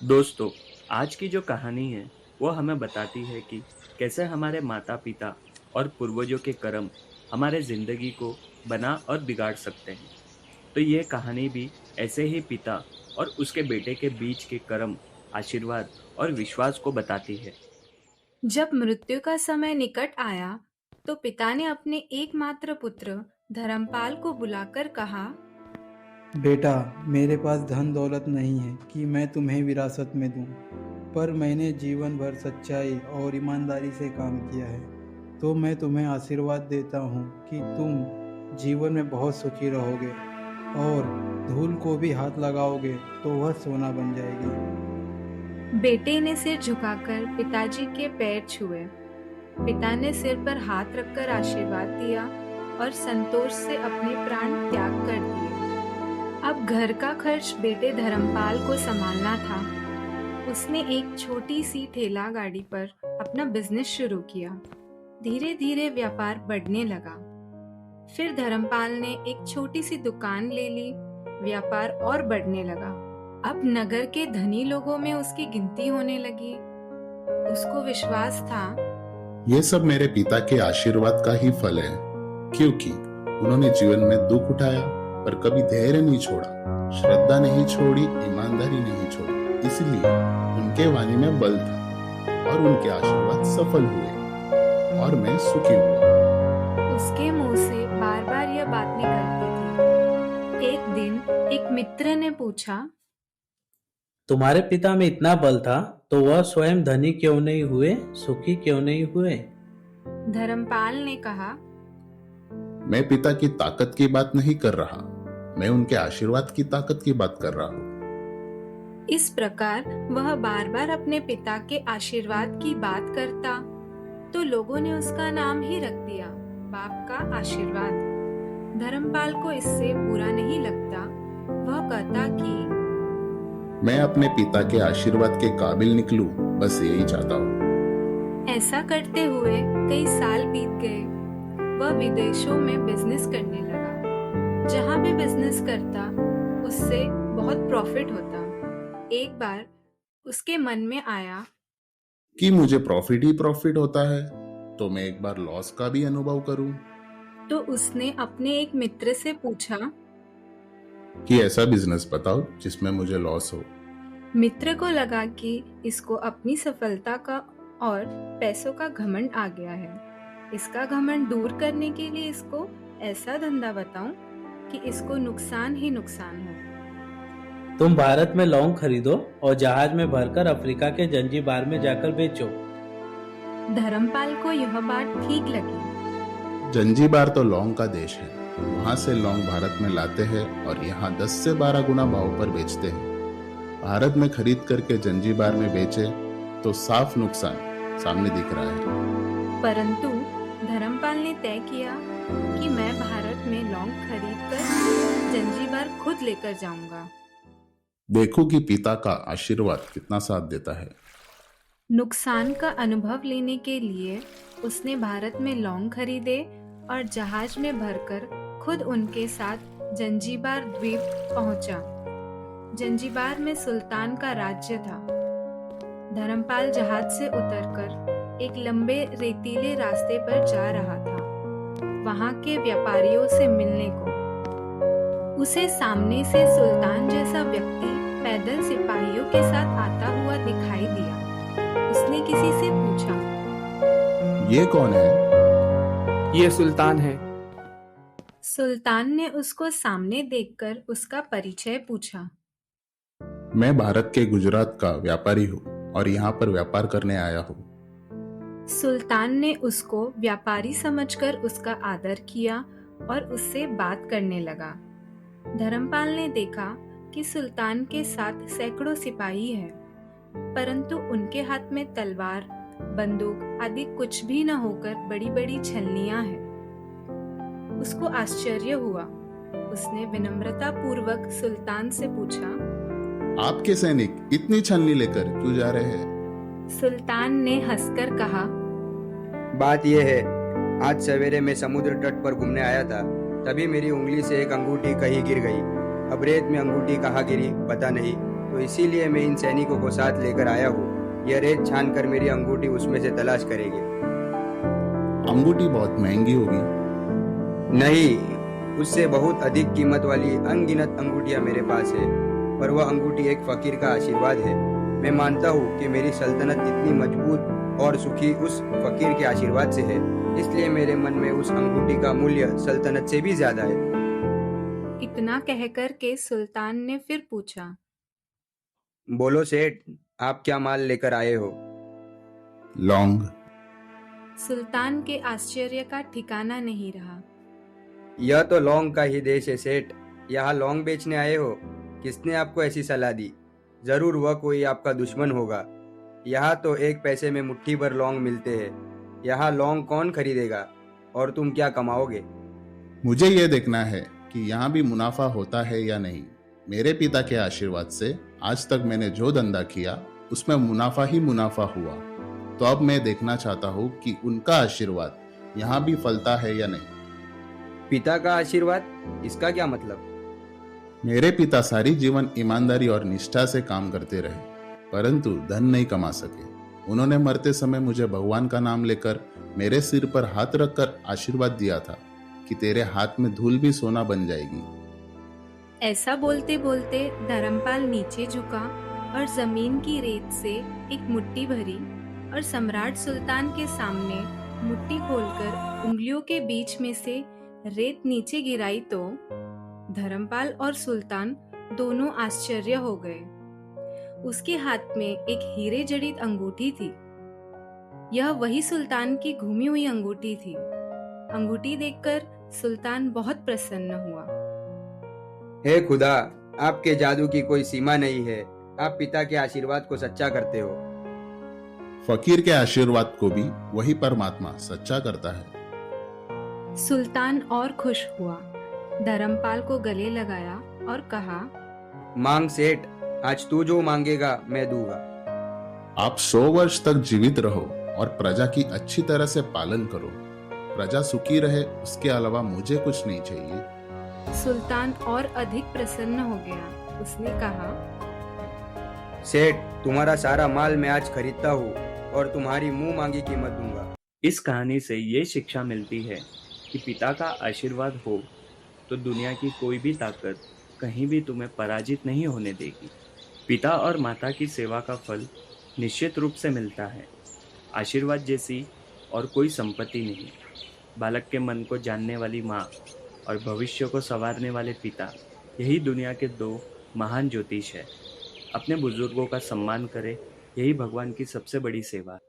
दोस्तों, आज की जो कहानी है वो हमें बताती है कि कैसे हमारे माता पिता और पूर्वजों के कर्म हमारे जिंदगी को बना और बिगाड़ सकते हैं। तो ये कहानी भी ऐसे ही पिता और उसके बेटे के बीच के कर्म, आशीर्वाद और विश्वास को बताती है। जब मृत्यु का समय निकट आया, तो पिता ने अपने एकमात्र पुत्र धर्मपाल को बुलाकर कहा, बेटा, मेरे पास धन दौलत नहीं है कि मैं तुम्हें विरासत में दूं, पर मैंने जीवन भर सच्चाई और ईमानदारी से काम किया है। तो मैं तुम्हें आशीर्वाद देता हूँ कि तुम जीवन में बहुत सुखी रहोगे और धूल को भी हाथ लगाओगे तो वह सोना बन जाएगी। बेटे ने सिर झुकाकर पिताजी के पैर छुए। पिता ने सिर पर हाथ रखकर आशीर्वाद दिया और संतोष से अपने प्राण त्याग कर दिए। अब घर का खर्च बेटे धर्मपाल को संभालना था। उसने एक छोटी सी ठेला गाड़ी पर अपना बिजनेस शुरू किया। धीरे धीरे व्यापार बढ़ने लगा। फिर धर्मपाल ने एक छोटी सी दुकान ले ली। व्यापार और बढ़ने लगा। अब नगर के धनी लोगों में उसकी गिनती होने लगी। उसको विश्वास था ये सब मेरे पिता के आशीर्वाद का ही फल है, क्योंकि उन्होंने जीवन में दुख उठाया पर कभी धैर्य नहीं छोड़ा, श्रद्धा नहीं छोड़ी, ईमानदारी नहीं छोड़ी। इसलिए उनके वाणी में बल था और उनके आशीर्वाद सफल हुए और मैं सुखी हुआ। उसके मुंह से बार बार यह बात निकलती थी। एक दिन एक मित्र ने पूछा, तुम्हारे पिता में इतना बल था तो वह स्वयं धनी क्यों नहीं हुए, सुखी क्यों नहीं हुए? धर्मपाल ने कहा, मैं पिता की ताकत की बात नहीं कर रहा, मैं उनके आशीर्वाद की ताकत की बात कर रहा हूँ। इस प्रकार वह बार बार अपने पिता के आशीर्वाद की बात करता, तो लोगों ने उसका नाम ही रख दिया, बाप का आशीर्वाद। धर्मपाल को इससे बुरा नहीं लगता। वह कहता कि मैं अपने पिता के आशीर्वाद के काबिल निकलूं, बस यही चाहता हूँ। ऐसा करते हुए कई साल बीत गए। वह विदेशों में बिजनेस करने लगा। जहाँ भी बिजनेस करता, उससे बहुत प्रॉफिट होता। एक बार उसके मन में आया कि मुझे प्रॉफिट ही प्रॉफिट होता है, तो मैं एक बार लॉस का भी अनुभव करूं। तो उसने अपने एक मित्र से पूछा। कि ऐसा बिजनेस बताओ जिसमें मुझे लॉस हो। मित्र को लगा कि इसको अपनी सफलता का और पैसों का घमंड आ गया है। इसका घमंड दूर करने के लिए इसको ऐसा धंधा बताऊं कि इसको नुकसान ही नुकसान हो। तुम भारत में लौंग खरीदो और जहाज में भरकर अफ्रीका के जंजीबार में जाकर बेचो। धर्मपाल को यह बात ठीक लगी। जंजीबार तो लौंग का देश है, वहां से लौंग भारत में लाते हैं और यहाँ 10 से 12 गुना भाव पर बेचते हैं। भारत में खरीद करके जंजीबार में बेचे तो साफ नुकसान सामने दिख रहा है। परंतु धर्मपाल ने तय किया कि मैं भारत में लौंग खरीदकर जंजीबार खुद लेकर जाऊंगा। देखो कि पिता का आशीर्वाद कितना साथ देता है। नुकसान का अनुभव लेने के लिए उसने भारत में लौंग खरीदे और जहाज में भरकर खुद उनके साथ जंजीबार द्वीप पहुंचा। जंजीबार में सुल्तान का राज्य था। धर्मपाल जहाज से उतरकर एक लंबे रेतीले रास्ते पर जा रहा था, वहां के व्यापारियों से मिलने को। उसे सामने से सुल्तान जैसा व्यक्ति पैदल सिपाहियों के साथ आता हुआ दिखाई दिया। उसने किसी से पूछा, ये कौन है? ये सुल्तान है। सुल्तान ने उसको सामने देखकर उसका परिचय पूछा। मैं भारत के गुजरात का व्यापारी हूँ और यहाँ पर व्यापार करने आया हूँ। सुल्तान ने उसको व्यापारी समझकर उसका आदर किया और उससे बात करने लगा। धर्मपाल ने देखा कि सुल्तान के साथ सैकड़ों सिपाही हैं, परंतु उनके हाथ में तलवार, बंदूक आदि कुछ भी न होकर बड़ी बड़ी छलनियां हैं। उसको आश्चर्य हुआ। उसने विनम्रता पूर्वक सुल्तान से पूछा, आपके सैनिक इतनी छलनी लेकर क्यों जा रहे हैं? सुल्तान ने हंसकर कहा, बात यह है, आज सवेरे मैं समुद्र तट पर घूमने आया था, तभी मेरी उंगली से एक अंगूठी कहीं गिर गई। अब रेत में अंगूठी कहाँ गिरी पता नहीं, तो इसीलिए मैं इन सैनिकों को साथ लेकर आया हूँ। यह रेत छान कर मेरी अंगूठी उसमें से तलाश करेंगे। अंगूठी बहुत महंगी होगी। नहीं, उससे बहुत अधिक कीमत वाली अनगिनत अंगूठियां मेरे पास है, पर वह अंगूठी एक फकीर का आशीर्वाद है। मैं मानता हूँ कि मेरी सल्तनत इतनी मजबूत और सुखी उस फकीर के आशीर्वाद से है, इसलिए मेरे मन में उस अंगूठी का मूल्य सल्तनत से भी ज्यादा है। इतना कहकर के सुल्तान ने फिर पूछा, बोलो सेठ, आप क्या माल लेकर आए हो? लौंग। सुल्तान के आश्चर्य का ठिकाना नहीं रहा। यह तो लौंग का ही देश है सेठ, यहाँ लौंग बेचने आए हो? किसने आपको ऐसी सलाह दी? जरूर वह कोई आपका दुश्मन होगा। यहाँ तो 1 पैसे में मुट्ठी भर लौंग मिलते हैं। यहाँ लौंग कौन खरीदेगा? और तुम क्या कमाओगे? मुझे यह देखना है कि यहाँ भी मुनाफा होता है या नहीं। मेरे पिता के आशीर्वाद से आज तक मैंने जो धंधा किया उसमें मुनाफा ही मुनाफा हुआ। तो अब मैं देखना चाहता हूँ कि उनका आशीर्वाद यहाँ भी फलता है या नहीं। पिता का आशीर्वाद? इसका क्या मतलब? मेरे पिता सारी जीवन ईमानदारी और निष्ठा से काम करते रहे, परंतु धन नहीं कमा सके। उन्होंने मरते समय मुझे भगवान का नाम लेकर मेरे सिर पर हाथ रखकर आशीर्वाद दिया था कि तेरे हाथ में धूल भी सोना बन जाएगी। ऐसा बोलते बोलते धर्मपाल नीचे झुका और जमीन की रेत से एक मुट्ठी भरी और सम्राट सुल्तान के सामने मुट्ठी खोलकर उंगलियों के बीच में से रेत नीचे गिराई तो धर्मपाल और सुल्तान दोनों आश्चर्य हो गए। उसके हाथ में एक हीरे जड़ित अंगूठी थी। यह वही सुल्तान की घूमी हुई अंगूठी थी। अंगूठी देखकर सुल्तान बहुत प्रसन्न हुआ। हे खुदा, आपके जादू की कोई सीमा नहीं है। आप पिता के आशीर्वाद को सच्चा करते हो। फकीर के आशीर्वाद को भी वही परमात्मा सच्चा करता है। सुल्तान और खुश हुआ, धर्मपाल को गले लगाया और कहा, मांग सेठ, आज तू जो मांगेगा मैं दूंगा। आप 100 वर्ष तक जीवित रहो और प्रजा की अच्छी तरह से पालन करो। प्रजा सुखी रहे, उसके अलावा मुझे कुछ नहीं चाहिए। सुल्तान और अधिक प्रसन्न हो गया। उसने कहा, सेठ, तुम्हारा सारा माल मैं आज खरीदता हूँ और तुम्हारी मुंह मांगी कीमत दूंगा। इस कहानी से ये शिक्षा मिलती है कि पिता का आशीर्वाद हो तो दुनिया की कोई भी ताकत कहीं भी तुम्हें पराजित नहीं होने देगी। पिता और माता की सेवा का फल निश्चित रूप से मिलता है। आशीर्वाद जैसी और कोई संपत्ति नहीं। बालक के मन को जानने वाली माँ और भविष्य को संवारने वाले पिता, यही दुनिया के 2 महान ज्योतिष है। अपने बुजुर्गों का सम्मान करें, यही भगवान की सबसे बड़ी सेवा है।